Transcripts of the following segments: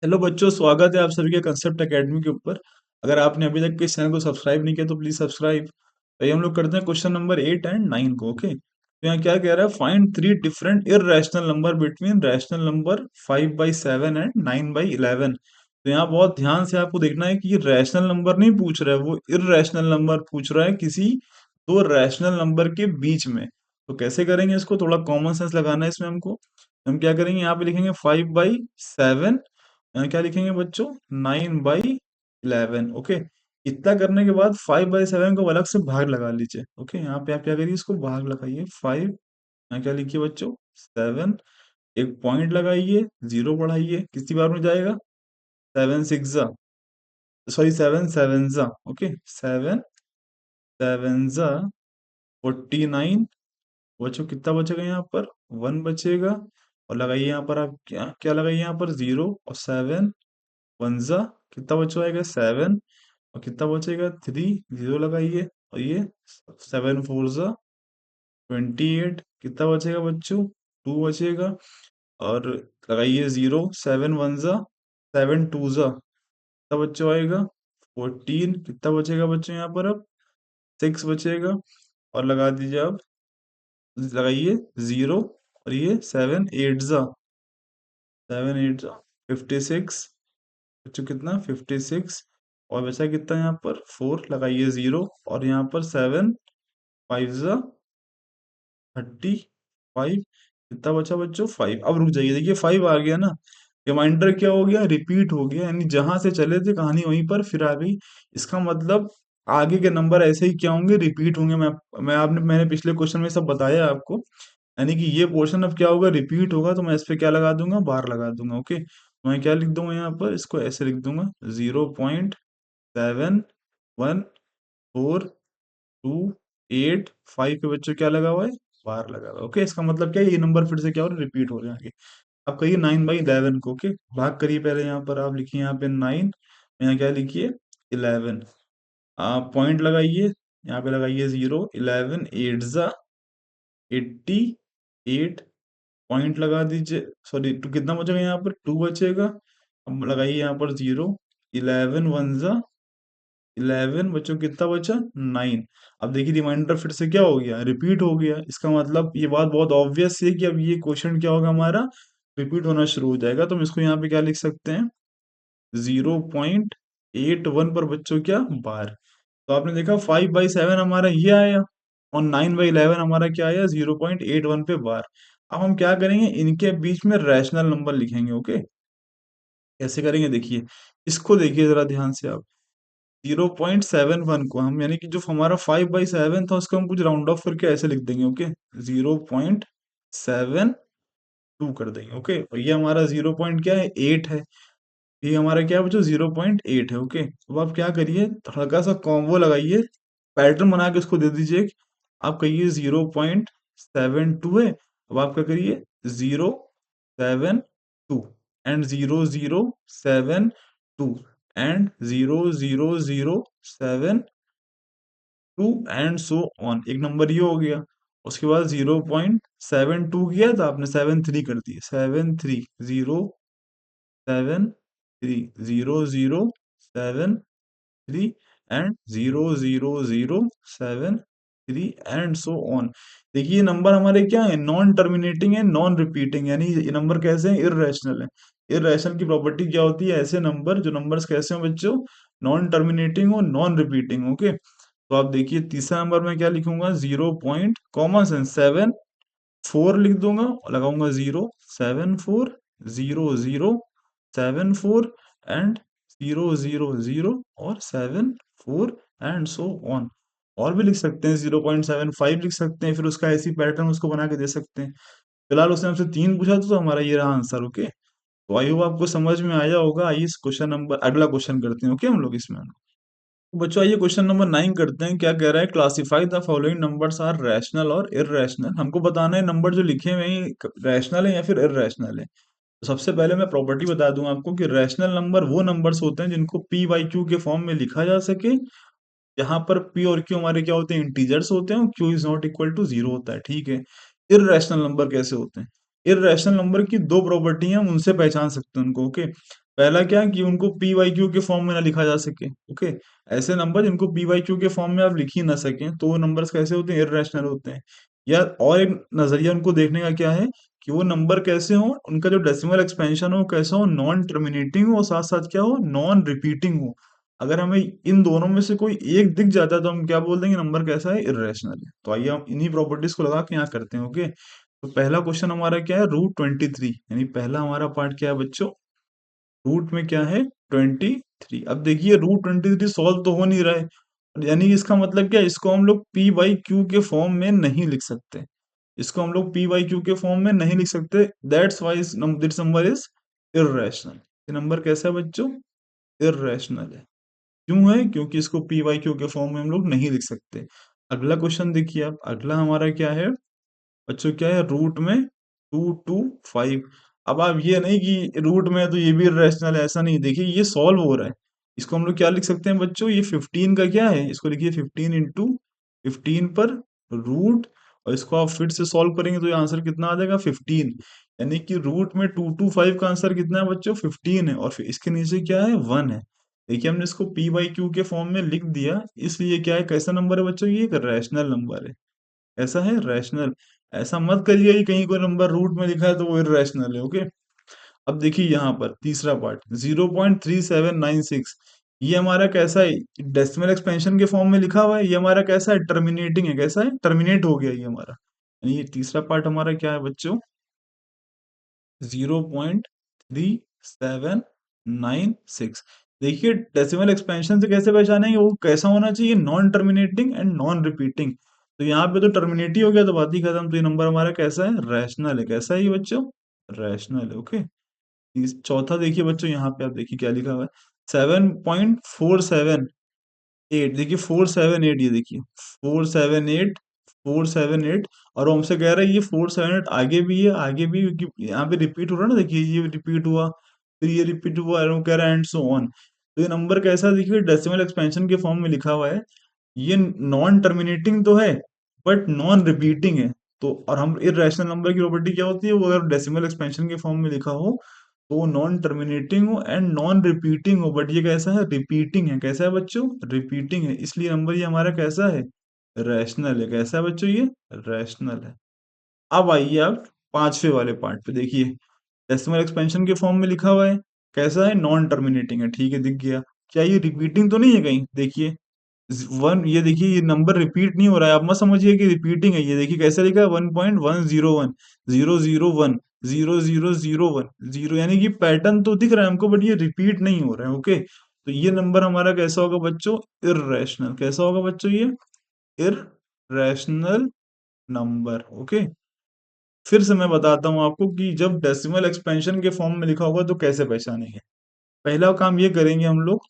Hello बच्चों, स्वागत है आप सभी के कंसेप्ट एकेडमी के ऊपर। अगर आपने अभी तक इस चैनल को सब्सक्राइब नहीं किया तो प्लीज सब्सक्राइब। तो ये हम लोग करते हैं क्वेश्चन नंबर 8 एंड 9 को। ओके, तो यहाँ क्या कह रहा है, find three different irrational number between rational number 5/7 and 9/11। तो यहाँ बहुत ध्यान से आपको देखना है कि ये रैशनल नंबर नहीं पूछ रहा है, वो इररेशनल नंबर पूछ रहा है किसी दो रैशनल नंबर के बीच में। तो कैसे करेंगे इसको, थोड़ा कॉमन सेंस लगाना है इसमें हमको। हम क्या करेंगे, यहाँ पे लिखेंगे 5/7, क्या लिखेंगे बच्चों, 9/11। ओके, इतना करने के बाद 5/7 को अलग से भाग लगा लीजिए। ओके, यहाँ पे आप क्या करिए, इसको भाग लगाइए। 5, यहाँ क्या लिखिए बच्चों, 7, एक पॉइंट लगाइए, जीरो बढ़ाइए, कितनी बार में जाएगा, 7 6 सॉरी 7 7 ओके, 7 7 49। बच्चों कितना बचेगा यहाँ पर, 1 बचेगा। और लगाइए यहाँ पर, आप क्या क्या लगाइए यहाँ पर, जीरो। और 7 1 कितना बच जाएगा, 7। और कितना बचेगा, 3, जीरो लगाइए। और ये 7 4 28। कितना बचेगा बच्चों, 2 बचेगा। और लगाइए जीरो, 7 1 7 2 कितना बच्चों आएगा, 14। कितना बचेगा बच्चों यहाँ पर, अब 6 बचेगा। और लगा दीजिए अब, लगाइए जीरो। और ये 7 8 56। बच्चों कितना, 56। और बचा कितना यहाँ पर, 4, लगाइए जीरो। और यहाँ पर 7 5 30 5। कितना बचा बच्चों, 5। अब रुक जाइए, देखिए 5 आ गया ना, रिमाइंडर क्या हो गया, रिपीट हो गया, यानी जहां से चले थे कहानी वहीं पर फिर आ गई। इसका मतलब आगे के नंबर ऐसे ही क्या होंगे, रिपीट होंगे। मैंने पिछले क्वेश्चन में सब बताया आपको। यानी कि ये पोर्शन अब क्या होगा, रिपीट होगा, तो मैं इस पे क्या लगा दूंगा, बार लगा दूंगा। ओके, तो मैं क्या लिख दूंगा यहाँ पर, इसको ऐसे लिख दूंगा, 0.7 1 4 2 8 5 पे बच्चों क्या लगा हुआ है, बार लगा हुआ है। ओके, इसका मतलब क्या है, ये नंबर फिर से क्या हो रहा है, रिपीट हो जाएंगे। अब कहिए 9/11 को। ओके, भाग करिए, पहले यहाँ पर आप लिखिए, यहाँ पे 9, यहाँ क्या लिखिए, 11। आप पॉइंट लगाइए, यहाँ पे लगाइए जीरो। 11 8 पॉइंट लगा दीजिए। सॉरी, टू कितना बचेगा यहाँ पर, 2 बचेगा। अब लगाइए यहाँ पर जीरो। 11 बच्चों कितना बचा, 9। अब देखिए रिमाइंडर फिर से क्या हो गया, रिपीट हो गया। इसका मतलब ये बात बहुत ऑब्वियस है कि अब ये क्वेश्चन क्या होगा हमारा, रिपीट होना शुरू हो जाएगा। तो हम इसको यहाँ पे क्या लिख सकते हैं, 0.81 पर बच्चों क्या, बार। तो आपने देखा 5/7 हमारा ये आया, और 9/11 हमारा क्या आया, 0.81 पे बार। अब हम क्या करेंगे, इनके बीच में रैशनल नंबर लिखेंगे। ओके, कैसे करेंगे देखिए, इसको देखिए जरा ध्यान से आप। 0.71 को हम, यानी कि जो हमारा 5/7 था उसको हम कुछ राउंड ऑफ करके ऐसे लिख देंगे। ओके, 0.72 कर देंगे। ओके, और ये हमारा 0 पॉइंट क्या है, 8 है। ये हमारा क्या है बच्चों, 0.8 है। ओके, अब आप क्या करिए, हल्का सा कॉम्बो लगाइए, पैटर्न बना के उसको दे दीजिए। आप कहिए 0.72 है। अब आप क्या करिए, 0 7 2 and 0 0 7 2 and 0 0 0 7 2 and so on. एक नंबर ये हो गया। उसके बाद 0.72 किया था आपने, 7 3 कर दिए, 7 3 0 7 3 0 0 7 3 एंड 0 0 0 7 3 एंड सो ऑन। देखिए ये नंबर हमारे क्या है, नॉन टर्मिनेटिंग है, नॉन रिपीटिंग, यानी ये नंबर कैसे हैं, इररेशनल है। इररेशनल की प्रॉपर्टी क्या होती है, ऐसे नंबर, जो नंबर्स कैसे हैं बच्चों, नॉन टर्मिनेटिंग हो, नॉन रिपीटिंग। ओके, तो आप देखिए तीसरा नंबर में क्या लिखूंगा, 0 पॉइंट कॉमन सेंस 7 4 लिख दूंगा, और लगाऊंगा जीरो। 7 4 0 0 7 4 एंड 0 0 0 और 7 4 एंड सो ऑन। और भी लिख सकते हैं, 0.75 लिख सकते हैं, फिर उसका ऐसी पैटर्न उसको बना के दे सकते हैं। फिलहाल उसने हमसे 3 पूछा था, तो हमारा ये रहा आंसर। ओके, तो आई होप आपको समझ में आया होगा। आइए इस क्वेश्चन नंबर, अगला क्वेश्चन करते हैं। ओके, हम लोग इसमें तो बच्चों आइए क्वेश्चन नंबर 9 करते हैं। क्या कह रहा है, classify the following numbers are rational और इररेशनल। हमको बताना है नंबर जो लिखे हुए हैं रैशनल है या फिर इररेशनल है। तो सबसे पहले मैं प्रॉपर्टी बता दूं आपको कि रैशनल नंबर वो नंबर्स होते हैं जिनको पी बाई क्यू के फॉर्म में लिखा जा सके, जहां पर पी और क्यू हमारे क्या होते हैं, इंटीजर्स होते हैं, और Q is not equal to zero होता है। ठीक है, इररेशनल नंबर कैसे होते हैं, इर्रेशनल नंबर की दो प्रॉपर्टी हैं, हम उनसे पहचान सकते हैं उनको। ओके, पहला क्या कि उनको पी वाई क्यू के फॉर्म में ना लिखा जा सके। ओके, ऐसे नंबर जिनको पी वाई क्यू के फॉर्म में आप लिख ही ना सकें तो वो नंबर्स कैसे होते हैं, इर्रेशनल होते हैं। या और एक नजरिया उनको देखने का क्या है कि वो नंबर कैसे हो, उनका जो डेसिमल एक्सपेंशन हो कैसा हो, नॉन टर्मिनेटिंग हो, साथ साथ क्या हो, नॉन रिपीटिंग हो। अगर हमें इन दोनों में से कोई एक दिख जाता है तो हम क्या बोल देंगे, नंबर कैसा है, इर्रेशनल है। तो आइए हम इन्हीं प्रॉपर्टीज को लगा के यहाँ करते हैं। ओके, तो पहला क्वेश्चन हमारा क्या है, रूट 23, यानी पहला हमारा पार्ट क्या है बच्चों, रूट में क्या है, 23। अब देखिए रूट 23 सॉल्व तो हो नहीं रहा है, यानी इसका मतलब क्या है, इसको हम लोग पी बाई क्यू के फॉर्म में नहीं लिख सकते। इसको हम लोग पी बाई क्यू के फॉर्म में नहीं लिख सकते, that's why this number is irrational. ये नंबर कैसा है बच्चों, इर्रेशनल है। क्यों है, क्योंकि इसको पी बाई क्यू के फॉर्म में हम लोग नहीं लिख सकते। अगला क्वेश्चन देखिए आप, अगला हमारा क्या है बच्चों, क्या है, रूट में 2 2 5। अब आप ये नहीं कि रूट में है तो ये भी इर्रेशनल है, ऐसा नहीं, देखिए ये सॉल्व हो रहा है। इसको हम लोग क्या लिख सकते हैं बच्चों, ये 15 का क्या है, इसको लिखिए 15 इंटू 15 पर रूट, और इसको आप फिर से सॉल्व करेंगे तो ये आंसर कितना आ जाएगा, 15। यानी कि रूट में 2 2 5 का आंसर कितना है बच्चों, 15 है, और फिर इसके नीचे क्या है, 1 है। देखिए हमने इसको पी बाई क्यू के फॉर्म में लिख दिया, इसलिए क्या है, कैसा नंबर है बच्चों, ये एक रैशनल नंबर है। ऐसा है रैशनल। ऐसा मत करिए कि कहीं कोई नंबर रूट में लिखा है तो वो इर्रेशनल है। ओके, अब देखिए यहाँ पर तीसरा पार्ट 0.3796, ये हमारा कैसा है, डेसिमल एक्सपेंशन के फॉर्म में लिखा हुआ है, ये हमारा कैसा है, टर्मिनेटिंग है, कैसा है, टर्मिनेट हो गया ये हमारा। यानी ये तीसरा पार्ट हमारा क्या है बच्चों, 0.3796। देखिए डेसिमल एक्सपेंशन से कैसे पहचानेंगे, वो कैसा होना चाहिए, non terminating and non repeating. तो यहाँ पे तो टर्मिनेटिव हो गया तो बात ही खत्म, तो ये नंबर हमारा कैसा है, रैशनल है। कैसा है ये बच्चों, रैशनल है। ओके, चौथा देखिए बच्चों, यहाँ पे आप देखिए क्या लिखा हुआ है, 7.478। देखिए 478, ये देखिए 478, 478, और वो हमसे कह रहा है ये 478 आगे भी है, आगे भी, क्योंकि यहाँ पे रिपीट हो रहा है ना, देखिए ये रिपीट हुआ, फिर ये रिपीट हुआ, और वो कह रहा है एंड सो ऑन। तो ये नंबर कैसा है, देखिए डेसिमल एक्सपेंशन के फॉर्म में लिखा हुआ है, ये नॉन टर्मिनेटिंग तो है बट नॉन रिपीटिंग है। तो और हम इर्रेशनल नंबर की प्रॉपर्टी क्या होती है, वो अगर डेसिमल एक्सपेंशन के फॉर्म में लिखा हो तो वो नॉन टर्मिनेटिंग हो एंड नॉन रिपीटिंग हो, बट ये कैसा है, रिपीटिंग है। कैसा है बच्चों, रिपीटिंग है, इसलिए नंबर ये हमारा कैसा है, रैशनल है। कैसा है बच्चों, ये रैशनल है। अब आइए आप पांचवे वाले पार्ट पे देखिए, डेसिमल एक्सपेंशन के फॉर्म में लिखा हुआ है, कैसा है, नॉन टर्मिनेटिंग है, ठीक है, दिख गया। क्या ये रिपीटिंग तो नहीं है कहीं, देखिए वन, ये देखिए ये नंबर रिपीट नहीं हो रहा है, आप मत समझिए कि रिपीटिंग है। ये देखिए कैसे लिखा है, 1.101, 001, 0001 0, यानी कि पैटर्न तो दिख रहा है हमको बट ये रिपीट नहीं हो रहा है। ओके, तो ये नंबर हमारा कैसा होगा बच्चों, इर्रेशनल। कैसा होगा बच्चों ये, इर्रेशनल नंबर। ओके, फिर से मैं बताता हूँ आपको कि जब डेसिमल एक्सपेंशन के फॉर्म में लिखा होगा तो कैसे पहचानेंगे। पहला काम ये करेंगे हम लोग,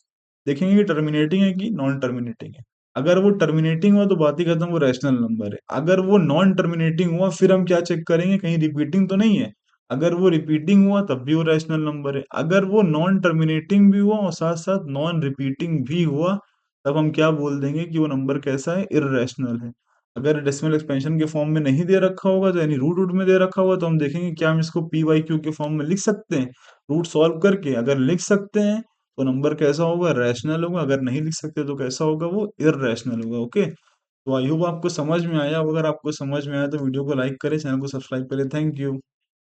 देखेंगे कि टर्मिनेटिंग है कि नॉन टर्मिनेटिंग है। अगर वो टर्मिनेटिंग हुआ तो बात ही खत्म, वो रैशनल नंबर है। अगर वो नॉन टर्मिनेटिंग हुआ फिर हम क्या चेक करेंगे, कहीं रिपीटिंग तो नहीं है। अगर वो रिपीटिंग हुआ तब भी वो रैशनल नंबर है। अगर वो नॉन टर्मिनेटिंग भी हुआ और साथ साथ नॉन रिपीटिंग भी हुआ तब हम क्या बोल देंगे कि वो नंबर कैसा है, इर्रेशनल है। अगर डेसिमल एक्सपेंशन के फॉर्म में नहीं दे रखा होगा तो यानी रूट रूट में दे रखा होगा तो हम देखेंगे क्या हम इसको पी वाई क्यू के फॉर्म में लिख सकते हैं, रूट सॉल्व करके। अगर लिख सकते हैं तो नंबर कैसा होगा, रैशनल होगा। अगर नहीं लिख सकते तो कैसा होगा, वो इर्रेशनल होगा। ओके, तो आई होप आपको समझ में आया। अगर आपको समझ में आया तो वीडियो को लाइक करें, चैनल को सब्सक्राइब करें। Thank you.